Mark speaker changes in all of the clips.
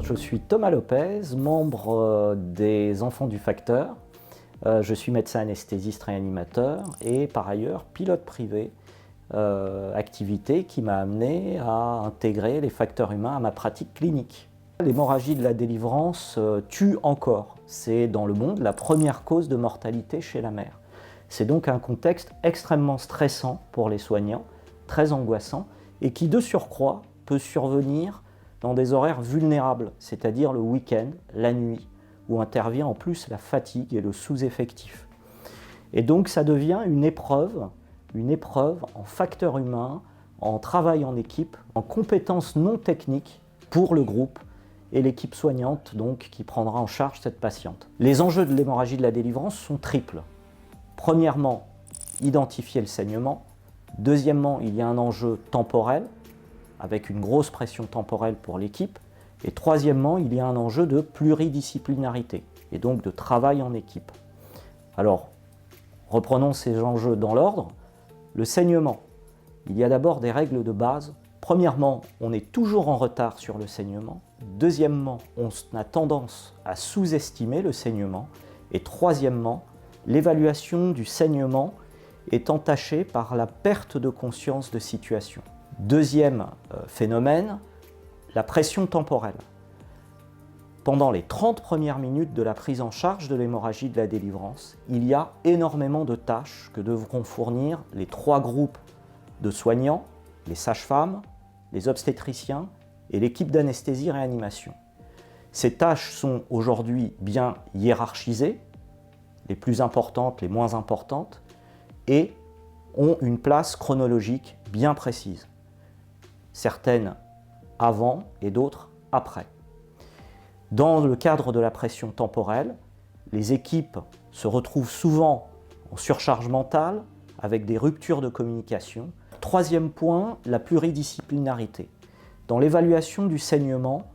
Speaker 1: Je suis Thomas Lopez, membre des Enfants du Facteur. Je suis médecin anesthésiste réanimateur et par ailleurs pilote privé, activité qui m'a amené à intégrer les facteurs humains à ma pratique clinique. L'hémorragie de la délivrance tue encore. C'est dans le monde la première cause de mortalité chez la mère. C'est donc un contexte extrêmement stressant pour les soignants, très angoissant et qui de surcroît peut survenir dans des horaires vulnérables, c'est-à-dire le week-end, la nuit, où intervient en plus la fatigue et le sous-effectif. Et donc ça devient une épreuve en facteur humain, en travail en équipe, en compétences non techniques pour le groupe et l'équipe soignante donc, qui prendra en charge cette patiente. Les enjeux de l'hémorragie de la délivrance sont triples. Premièrement, identifier le saignement. Deuxièmement, il y a un enjeu temporel, avec une grosse pression temporelle pour l'équipe. Et troisièmement, il y a un enjeu de pluridisciplinarité, et donc de travail en équipe. Alors, reprenons ces enjeux dans l'ordre. Le saignement, il y a d'abord des règles de base. Premièrement, on est toujours en retard sur le saignement. Deuxièmement, on a tendance à sous-estimer le saignement. Et troisièmement, l'évaluation du saignement est entachée par la perte de conscience de situation. Deuxième phénomène, la pression temporelle. Pendant les 30 premières minutes de la prise en charge de l'hémorragie de la délivrance, il y a énormément de tâches que devront fournir les trois groupes de soignants, les sages-femmes, les obstétriciens et l'équipe d'anesthésie-réanimation. Ces tâches sont aujourd'hui bien hiérarchisées, les plus importantes, les moins importantes, et ont une place chronologique bien précise. Certaines avant et d'autres après. Dans le cadre de la pression temporelle, les équipes se retrouvent souvent en surcharge mentale avec des ruptures de communication. Troisième point, la pluridisciplinarité. Dans l'évaluation du saignement,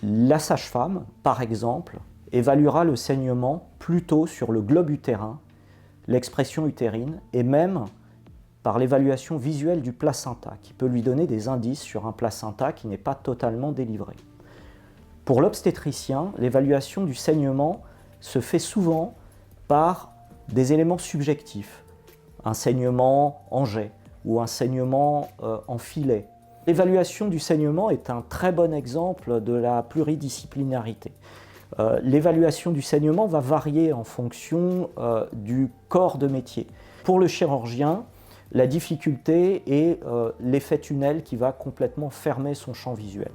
Speaker 1: la sage-femme, par exemple, évaluera le saignement plutôt sur le globe utérin, l'expression utérine et même par l'évaluation visuelle du placenta, qui peut lui donner des indices sur un placenta qui n'est pas totalement délivré. Pour l'obstétricien, l'évaluation du saignement se fait souvent par des éléments subjectifs, un saignement en jet ou un saignement en filet. L'évaluation du saignement est un très bon exemple de la pluridisciplinarité. L'évaluation du saignement va varier en fonction du corps de métier. Pour le chirurgien, la difficulté est l'effet tunnel qui va complètement fermer son champ visuel.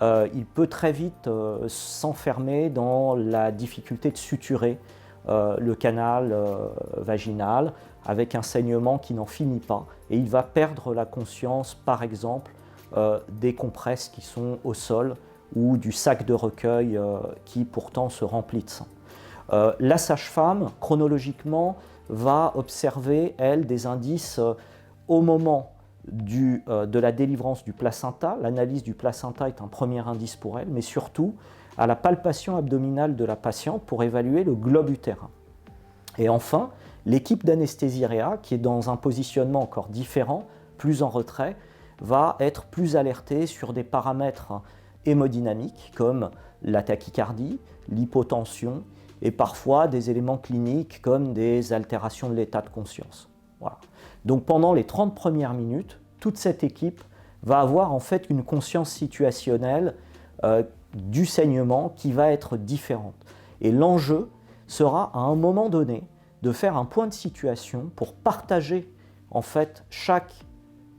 Speaker 1: Il peut très vite s'enfermer dans la difficulté de suturer le canal vaginal avec un saignement qui n'en finit pas et il va perdre la conscience, par exemple, des compresses qui sont au sol ou du sac de recueil qui pourtant se remplit de sang. La sage-femme, chronologiquement, va observer, elle, des indices au moment de la délivrance du placenta. L'analyse du placenta est un premier indice pour elle, mais surtout à la palpation abdominale de la patiente pour évaluer le globe utérin. Et enfin, l'équipe d'anesthésie-réa, qui est dans un positionnement encore différent, plus en retrait, va être plus alertée sur des paramètres hémodynamiques comme la tachycardie, l'hypotension, et parfois des éléments cliniques comme des altérations de l'état de conscience. Voilà. Donc pendant les 30 premières minutes, toute cette équipe va avoir en fait une conscience situationnelle du saignement qui va être différente. Et l'enjeu sera à un moment donné de faire un point de situation pour partager en fait chaque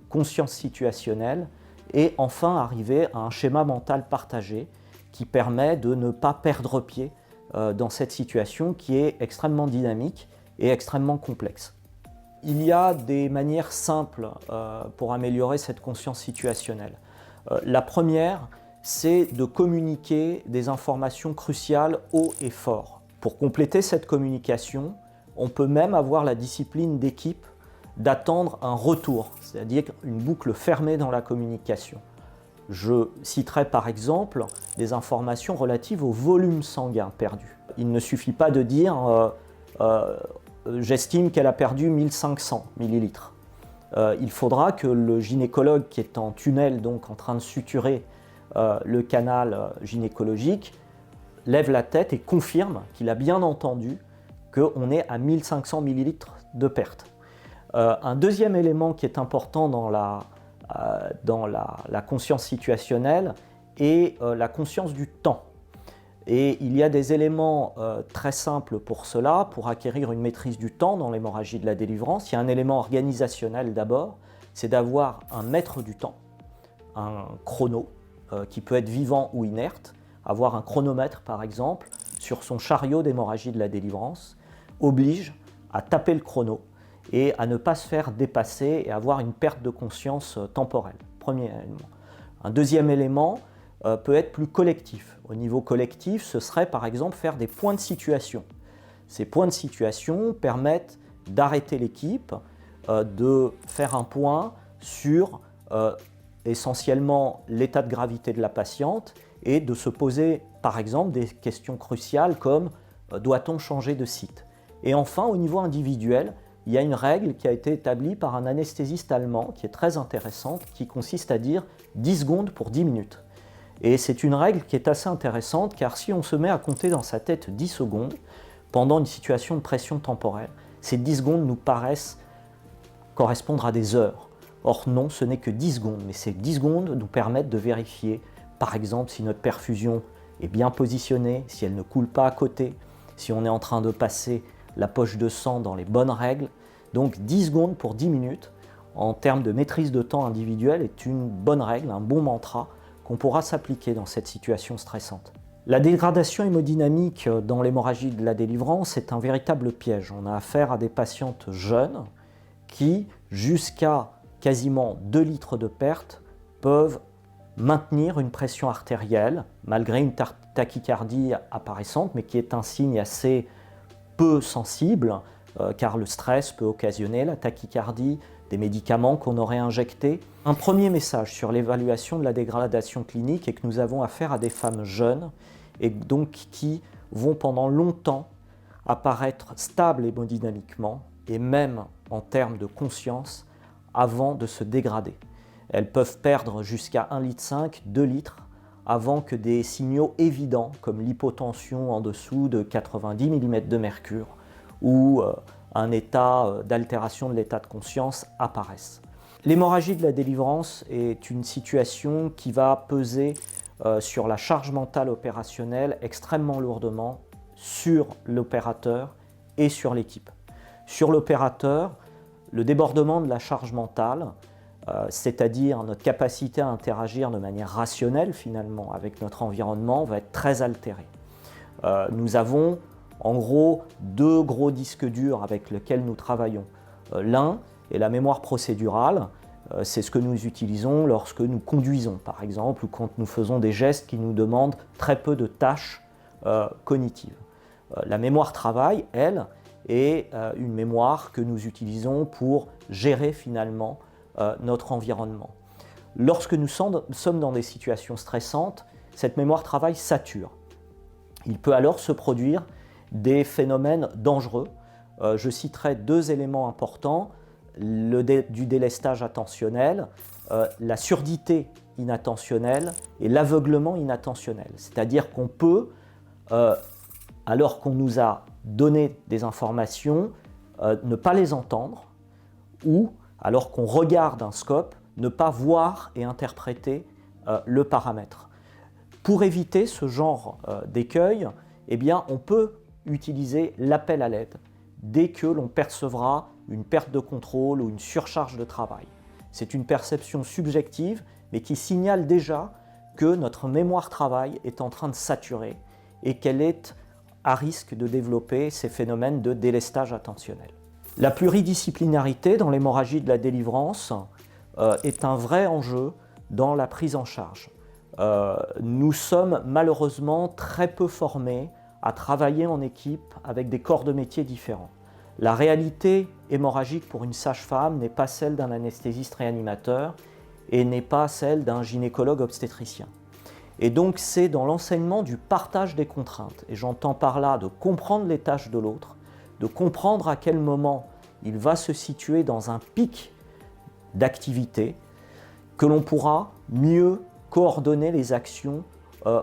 Speaker 1: conscience situationnelle et enfin arriver à un schéma mental partagé qui permet de ne pas perdre pied dans cette situation qui est extrêmement dynamique et extrêmement complexe. Il y a des manières simples pour améliorer cette conscience situationnelle. La première, c'est de communiquer des informations cruciales haut et fort. Pour compléter cette communication, on peut même avoir la discipline d'équipe d'attendre un retour, c'est-à-dire une boucle fermée dans la communication. Je citerai par exemple des informations relatives au volume sanguin perdu. Il ne suffit pas de dire j'estime qu'elle a perdu 1500 millilitres. Il faudra que le gynécologue qui est en tunnel, donc en train de suturer le canal gynécologique, lève la tête et confirme qu'il a bien entendu qu'on est à 1500 ml de perte. Un deuxième élément qui est important dans la conscience situationnelle est la conscience du temps. Et il y a des éléments très simples pour cela, pour acquérir une maîtrise du temps dans l'hémorragie de la délivrance. Il y a un élément organisationnel d'abord, c'est d'avoir un maître du temps, un chrono qui peut être vivant ou inerte, avoir un chronomètre par exemple sur son chariot d'hémorragie de la délivrance, oblige à taper le chrono et à ne pas se faire dépasser et avoir une perte de conscience temporelle. Premier élément. Un deuxième élément peut être plus collectif. Au niveau collectif, ce serait par exemple faire des points de situation. Ces points de situation permettent d'arrêter l'équipe, de faire un point sur essentiellement l'état de gravité de la patiente et de se poser par exemple des questions cruciales comme doit-on changer de site? Et enfin, au niveau individuel, il y a une règle qui a été établie par un anesthésiste allemand qui est très intéressante, qui consiste à dire 10 secondes pour 10 minutes. Et c'est une règle qui est assez intéressante car si on se met à compter dans sa tête 10 secondes pendant une situation de pression temporelle, ces 10 secondes nous paraissent correspondre à des heures. Or non, ce n'est que 10 secondes, mais ces 10 secondes nous permettent de vérifier, par exemple, si notre perfusion est bien positionnée, si elle ne coule pas à côté, si on est en train de passer la poche de sang dans les bonnes règles. Donc 10 secondes pour 10 minutes, en termes de maîtrise de temps individuelle, est une bonne règle, un bon mantra qu'on pourra s'appliquer dans cette situation stressante. La dégradation hémodynamique dans l'hémorragie de la délivrance est un véritable piège. On a affaire à des patientes jeunes qui, jusqu'à quasiment 2 litres de perte, peuvent maintenir une pression artérielle malgré une tachycardie apparaissante, mais qui est un signe assez peu sensible, car le stress peut occasionner la tachycardie, des médicaments qu'on aurait injectés. Un premier message sur l'évaluation de la dégradation clinique est que nous avons affaire à des femmes jeunes et donc qui vont pendant longtemps apparaître stables hémodynamiquement et même en termes de conscience avant de se dégrader. Elles peuvent perdre jusqu'à 1,5 litre, 2 litres avant que des signaux évidents comme l'hypotension en dessous de 90 mm de mercure ou un état d'altération de l'état de conscience apparaissent. L'hémorragie de la délivrance est une situation qui va peser sur la charge mentale opérationnelle extrêmement lourdement sur l'opérateur et sur l'équipe. Sur l'opérateur, le débordement de la charge mentale, c'est-à-dire notre capacité à interagir de manière rationnelle finalement avec notre environnement, va être très altérée. Nous avons en gros 2 gros disques durs avec lesquels nous travaillons. L'un est la mémoire procédurale, c'est ce que nous utilisons lorsque nous conduisons par exemple ou quand nous faisons des gestes qui nous demandent très peu de tâches cognitives. La mémoire travail, elle, est une mémoire que nous utilisons pour gérer finalement notre environnement. Lorsque nous sommes dans des situations stressantes, cette mémoire travail sature. Il peut alors se produire des phénomènes dangereux. Je citerai 2 éléments importants, du délestage attentionnel, la surdité inattentionnelle et l'aveuglement inattentionnel. C'est-à-dire qu'on peut, alors qu'on nous a donné des informations, ne pas les entendre ou alors qu'on regarde un scope, ne pas voir et interpréter le paramètre. Pour éviter ce genre d'écueil, eh bien, on peut utiliser l'appel à l'aide dès que l'on percevra une perte de contrôle ou une surcharge de travail. C'est une perception subjective, mais qui signale déjà que notre mémoire travail est en train de saturer et qu'elle est à risque de développer ces phénomènes de délestage attentionnel. La pluridisciplinarité dans l'hémorragie de la délivrance est un vrai enjeu dans la prise en charge. Nous sommes malheureusement très peu formés à travailler en équipe avec des corps de métier différents. La réalité hémorragique pour une sage-femme n'est pas celle d'un anesthésiste réanimateur et n'est pas celle d'un gynécologue obstétricien. Et donc c'est dans l'enseignement du partage des contraintes, et j'entends par là de comprendre les tâches de l'autre, de comprendre à quel moment il va se situer dans un pic d'activité, que l'on pourra mieux coordonner les actions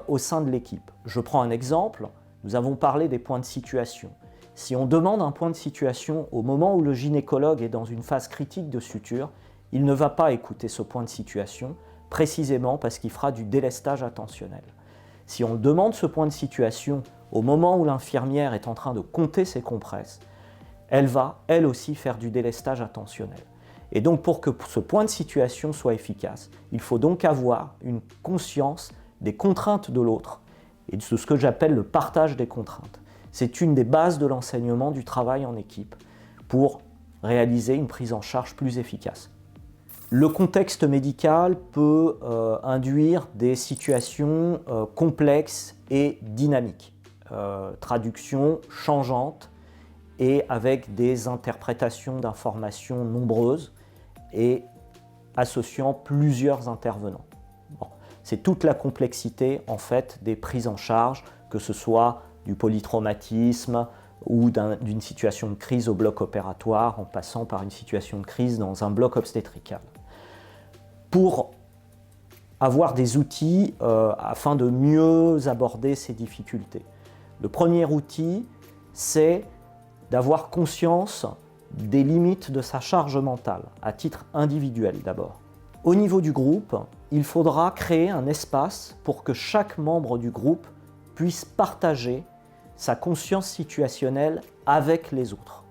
Speaker 1: au sein de l'équipe. Je prends un exemple, nous avons parlé des points de situation. Si on demande un point de situation au moment où le gynécologue est dans une phase critique de suture, il ne va pas écouter ce point de situation, précisément parce qu'il fera du délestage attentionnel. Si on demande ce point de situation au moment où l'infirmière est en train de compter ses compresses, elle va, elle aussi, faire du délestage attentionnel. Et donc, pour que ce point de situation soit efficace, il faut donc avoir une conscience des contraintes de l'autre et de ce que j'appelle le partage des contraintes. C'est une des bases de l'enseignement du travail en équipe pour réaliser une prise en charge plus efficace. Le contexte médical peut induire des situations complexes et dynamiques, traductions changeantes et avec des interprétations d'informations nombreuses et associant plusieurs intervenants. Bon, c'est toute la complexité en fait des prises en charge, que ce soit du polytraumatisme ou d'une situation de crise au bloc opératoire en passant par une situation de crise dans un bloc obstétrical. Pour avoir des outils afin de mieux aborder ces difficultés. Le premier outil, c'est d'avoir conscience des limites de sa charge mentale, à titre individuel d'abord. Au niveau du groupe, il faudra créer un espace pour que chaque membre du groupe puisse partager sa conscience situationnelle avec les autres.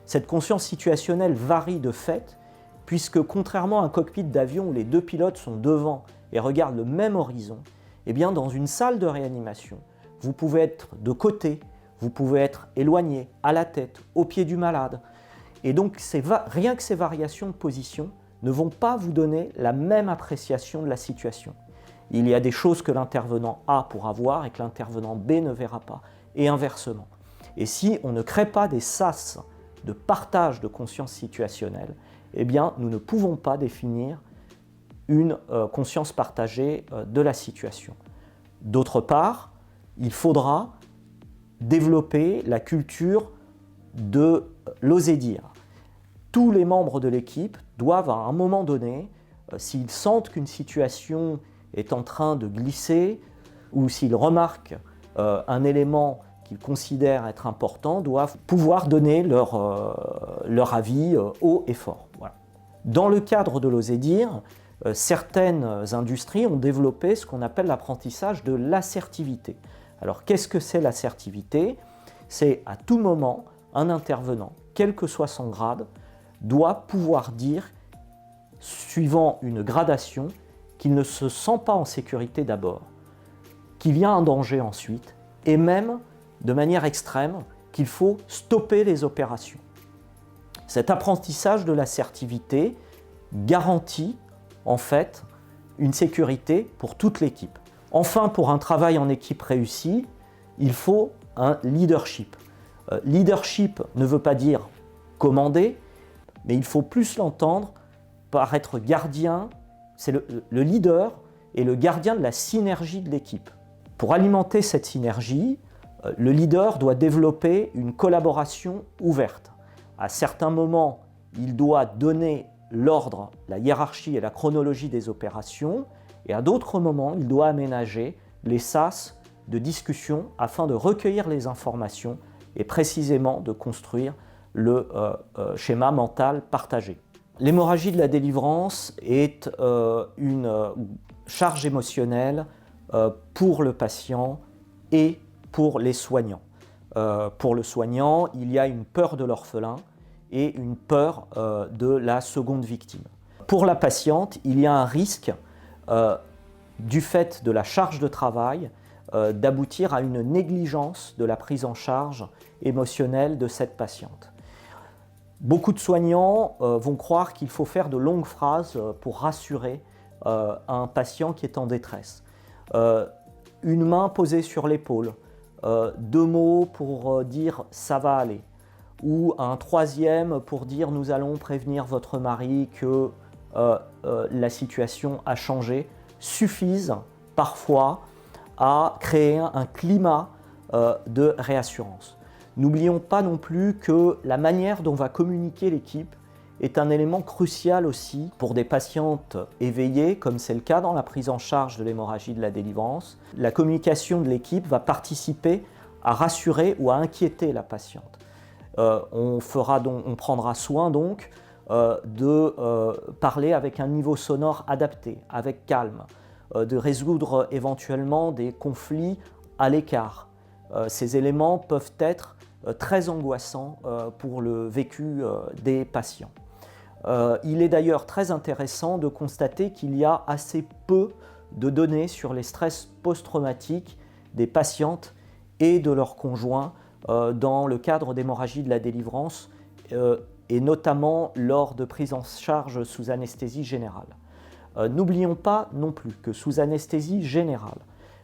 Speaker 1: Cette conscience situationnelle varie de fait, puisque contrairement à un cockpit d'avion où les deux pilotes sont devant et regardent le même horizon, eh bien dans une salle de réanimation, vous pouvez être de côté, vous pouvez être éloigné, à la tête, au pied du malade. Et donc rien que ces variations de position ne vont pas vous donner la même appréciation de la situation. Il y a des choses que l'intervenant A pourra voir et que l'intervenant B ne verra pas, et inversement. Et si on ne crée pas des sas de partage de conscience situationnelle, eh bien nous ne pouvons pas définir une conscience partagée de la situation. D'autre part, il faudra développer la culture de l'oser dire. Tous les membres de l'équipe doivent à un moment donné, s'ils sentent qu'une situation est en train de glisser ou s'ils remarquent un élément qu'ils considèrent être important, doivent pouvoir donner leur avis haut et fort. Voilà. Dans le cadre de l'oser dire, certaines industries ont développé ce qu'on appelle l'apprentissage de l'assertivité. Alors qu'est-ce que c'est l'assertivité? C'est à tout moment, un intervenant, quel que soit son grade, doit pouvoir dire, suivant une gradation, qu'il ne se sent pas en sécurité d'abord, qu'il y a un danger ensuite, et même, de manière extrême, qu'il faut stopper les opérations. Cet apprentissage de l'assertivité garantit, en fait, une sécurité pour toute l'équipe. Enfin, pour un travail en équipe réussi, il faut un leadership. Leadership ne veut pas dire commander, mais il faut plus l'entendre par être gardien. C'est le leader et le gardien de la synergie de l'équipe. Pour alimenter cette synergie, le leader doit développer une collaboration ouverte. À certains moments, il doit donner l'ordre, la hiérarchie et la chronologie des opérations, et à d'autres moments, il doit aménager les sas de discussion afin de recueillir les informations et précisément de construire le schéma mental partagé. L'hémorragie de la délivrance est une charge émotionnelle pour le patient et pour les soignants. Pour le soignant, il y a une peur de l'orphelin et une peur de la seconde victime. Pour la patiente, il y a un risque du fait de la charge de travail d'aboutir à une négligence de la prise en charge émotionnelle de cette patiente. Beaucoup de soignants vont croire qu'il faut faire de longues phrases pour rassurer un patient qui est en détresse. Une main posée sur l'épaule, 2 mots pour dire « ça va aller » ou un troisième pour dire « nous allons prévenir votre mari que la situation a changé » suffisent parfois à créer un climat de réassurance. N'oublions pas non plus que la manière dont va communiquer l'équipe est un élément crucial aussi pour des patientes éveillées, comme c'est le cas dans la prise en charge de l'hémorragie de la délivrance. La communication de l'équipe va participer à rassurer ou à inquiéter la patiente. On prendra soin donc de parler avec un niveau sonore adapté, avec calme, de résoudre éventuellement des conflits à l'écart. Ces éléments peuvent être très angoissants pour le vécu des patients. Il est d'ailleurs très intéressant de constater qu'il y a assez peu de données sur les stress post-traumatiques des patientes et de leurs conjoints dans le cadre d'hémorragie de la délivrance et notamment lors de prise en charge sous anesthésie générale. N'oublions pas non plus que sous anesthésie générale,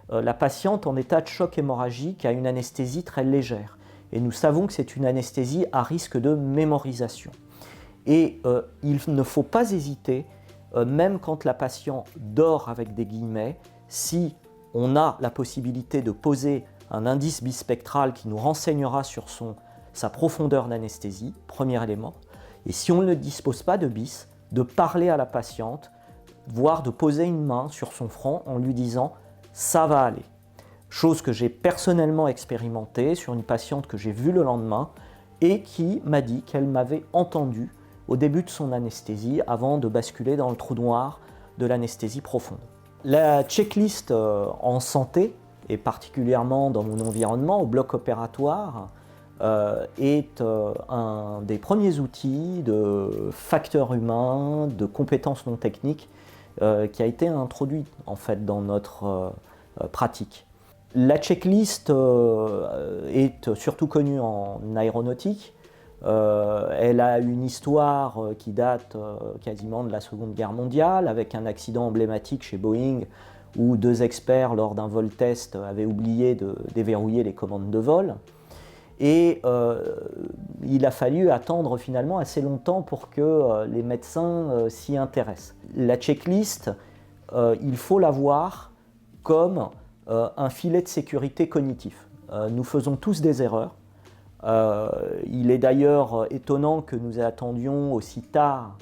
Speaker 1: la patiente en état de choc hémorragique a une anesthésie très légère et nous savons que c'est une anesthésie à risque de mémorisation. Et il ne faut pas hésiter, même quand la patiente dort avec des guillemets, si on a la possibilité de poser un indice bispectral qui nous renseignera sur sa profondeur d'anesthésie, premier élément, et si on ne dispose pas de bis, de parler à la patiente, voire de poser une main sur son front en lui disant « ça va aller ». Chose que j'ai personnellement expérimentée sur une patiente que j'ai vue le lendemain et qui m'a dit qu'elle m'avait entendu au début de son anesthésie avant de basculer dans le trou noir de l'anesthésie profonde. La checklist en santé, et particulièrement dans mon environnement, au bloc opératoire, est un des premiers outils de facteurs humains, de compétences non techniques qui a été introduit en fait dans notre pratique. La checklist est surtout connue en aéronautique. Elle a une histoire qui date quasiment de la Seconde Guerre mondiale, avec un accident emblématique chez Boeing où 2 experts, lors d'un vol test, avaient oublié de déverrouiller les commandes de vol. Et il a fallu attendre finalement assez longtemps pour que les médecins s'y intéressent. La checklist, il faut la voir comme un filet de sécurité cognitif. Nous faisons tous des erreurs. Il est d'ailleurs étonnant que nous attendions aussi tard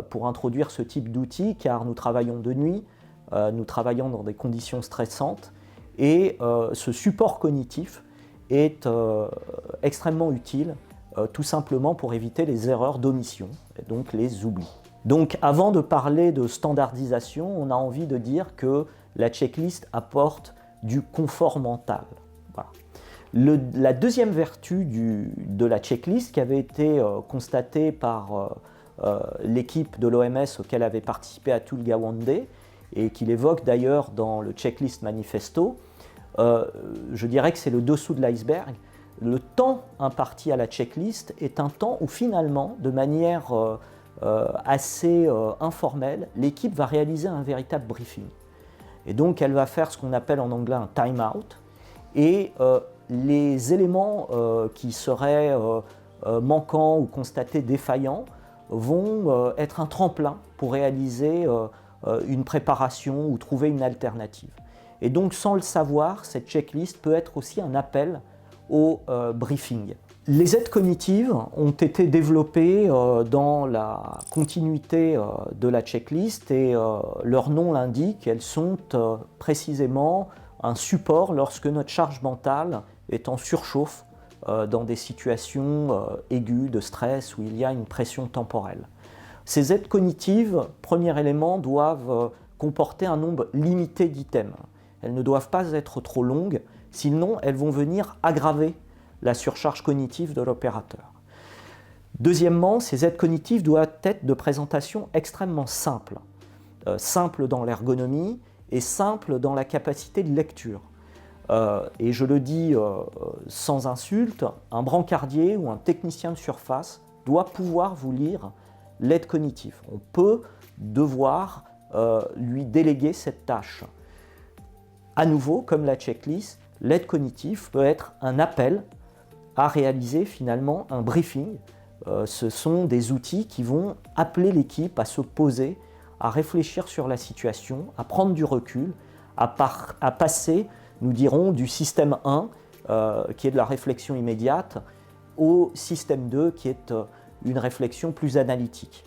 Speaker 1: pour introduire ce type d'outil, car nous travaillons de nuit, nous travaillons dans des conditions stressantes, et ce support cognitif est extrêmement utile, tout simplement pour éviter les erreurs d'omission, et donc les oublis. Donc avant de parler de standardisation, on a envie de dire que la checklist apporte du confort mental. Voilà. La deuxième vertu de la checklist, qui avait été constatée par l'équipe de l'OMS auquel avait participé Atul Gawande, et qu'il évoque d'ailleurs dans le Checklist Manifesto, je dirais que c'est le dessous de l'iceberg. Le temps imparti à la checklist est un temps où finalement, de manière assez informelle, l'équipe va réaliser un véritable briefing. Et donc elle va faire ce qu'on appelle en anglais un time-out, et les éléments qui seraient manquants ou constatés défaillants vont être un tremplin pour réaliser une préparation ou trouver une alternative. Et donc, sans le savoir, cette checklist peut être aussi un appel au briefing. Les aides cognitives ont été développées dans la continuité de la checklist et leur nom l'indique, elles sont précisément un support lorsque notre charge mentale est en surchauffe dans des situations aiguës de stress où il y a une pression temporelle. Ces aides cognitives, premier élément, doivent comporter un nombre limité d'items. Elles ne doivent pas être trop longues, sinon elles vont venir aggraver la surcharge cognitive de l'opérateur. Deuxièmement, ces aides cognitives doivent être de présentation extrêmement simple. Simple dans l'ergonomie et simple dans la capacité de lecture. Et je le dis sans insulte, un brancardier ou un technicien de surface doit pouvoir vous lire l'aide cognitive. On peut devoir lui déléguer cette tâche. À nouveau, comme la checklist, l'aide cognitive peut être un appel à réaliser finalement un briefing. Ce sont des outils qui vont appeler l'équipe à se poser, à réfléchir sur la situation, à prendre du recul, à passer, nous dirons, du système 1, qui est de la réflexion immédiate, au système 2, qui est une réflexion plus analytique.